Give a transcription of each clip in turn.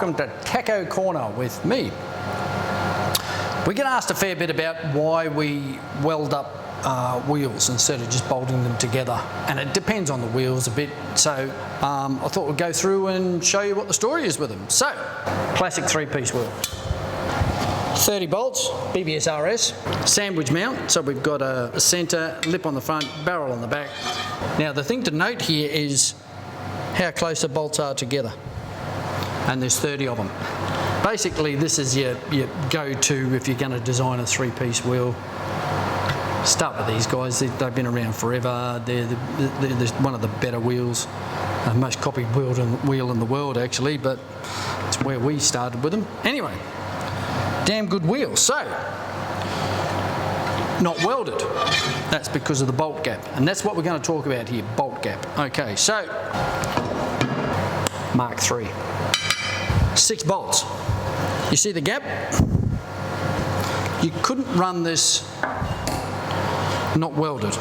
welcome to Taco Corner with me. We get asked a fair bit about why we weld up wheels instead of just bolting them together, and it depends on the wheels a bit, so I thought we'd go through and show you what the story is with them. So, classic 3-piece wheel. 30 bolts, BBS-RS, sandwich mount, so we've got a centre, lip on the front, barrel on the back. Now the thing to note here is how close the bolts are together, and there's 30 of them. Basically this is your go-to if you're going to design a 3-piece wheel. Start with these guys, they've been around forever, they're one of the better wheels, most copied wheel in the world actually, but it's where we started with them. Anyway, damn good wheel. So, not welded. That's because of the bolt gap, and that's what we're going to talk about here, bolt gap. Okay, so Mark III, 6 bolts. You see the gap? You couldn't run this not welded.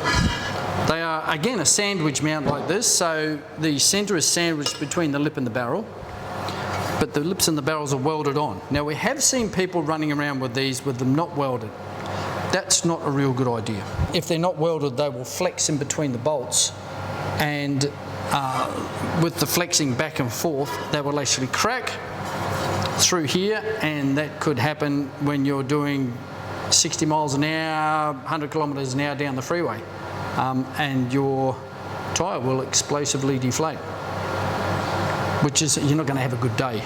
They are again a sandwich mount like this, so the centre is sandwiched between the lip and the barrel, but the lips and the barrels are welded on. Now we have seen people running around with these with them not welded. That's not a real good idea. If they're not welded, they will flex in between the bolts, and with the flexing back and forth, they will actually crack through here, and that could happen when you're doing 60 miles an hour, 100 kilometres an hour down the freeway, and your tyre will explosively deflate, which is, you're not going to have a good day,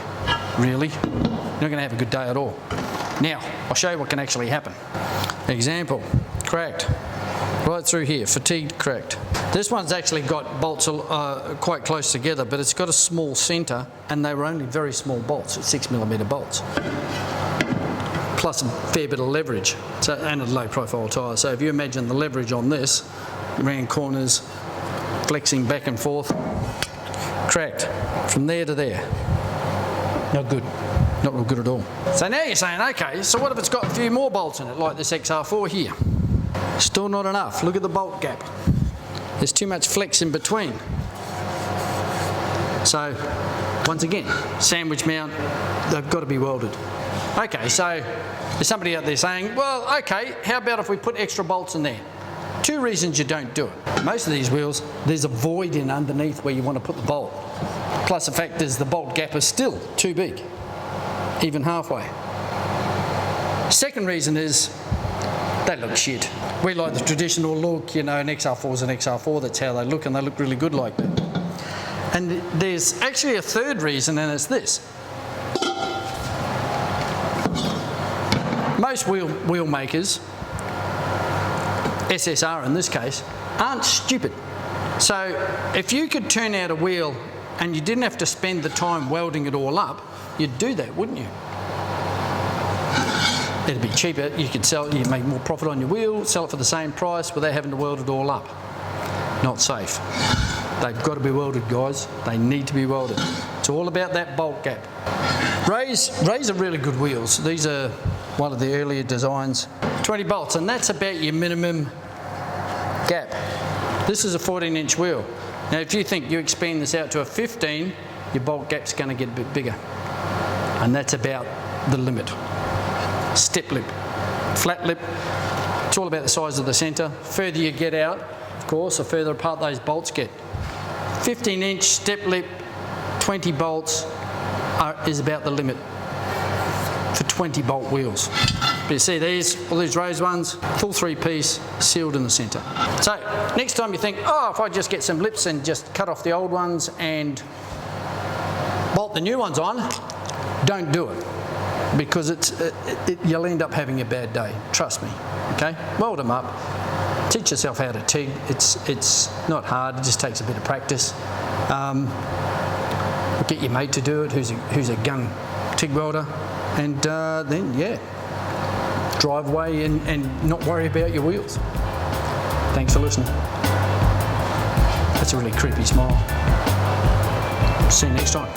really. You're not going to have a good day at all. Now, I'll show you what can actually happen. Example, cracked, right through here, fatigued, cracked. This one's actually got bolts quite close together, but it's got a small centre, and they were only very small bolts, 6mm bolts, plus a fair bit of leverage, and a low profile tyre. So if you imagine the leverage on this, around corners, flexing back and forth, cracked from there to there. Not good, not real good at all. So now you're saying, okay, so what if it's got a few more bolts in it, like this XR4 here? Still not enough. Look at the bolt gap. There's too much flex in between. So, once again, sandwich mount, they've got to be welded. Okay, so there's somebody out there saying, well, okay, how about if we put extra bolts in there? 2 reasons you don't do it. Most of these wheels, there's a void in underneath where you want to put the bolt. Plus the fact is the bolt gap is still too big, even halfway. Second reason is they look shit. We like the traditional look, you know, an XR4 is an XR4, that's how they look, and they look really good like that. And there's actually a third reason, and it's this. Most wheel makers, SSR in this case, aren't stupid. So if you could turn out a wheel and you didn't have to spend the time welding it all up, you'd do that, wouldn't you? It'd be cheaper, you could sell, you make more profit on your wheel, sell it for the same price without having to weld it all up. Not safe. They've got to be welded, guys. They need to be welded. It's all about that bolt gap. Rays are really good wheels. These are one of the earlier designs. 20 bolts, and that's about your minimum gap. This is a 14-inch wheel. Now if you think you expand this out to a 15, your bolt gap's going to get a bit bigger. And that's about the limit. Step lip, flat lip, it's all about the size of the centre. Further you get out, of course, the further apart those bolts get. 15-inch step lip, 20 bolts is about the limit for 20 bolt wheels. But you see all these rose ones, full 3-piece, sealed in the centre. So next time you think, oh, if I just get some lips and just cut off the old ones and bolt the new ones on, don't do it. Because you'll end up having a bad day, trust me, okay? Weld them up, teach yourself how to TIG. It's not hard, it just takes a bit of practice. Get your mate to do it, who's a gun TIG welder, and then, yeah, drive away and not worry about your wheels. Thanks for listening. That's a really creepy smile. See you next time.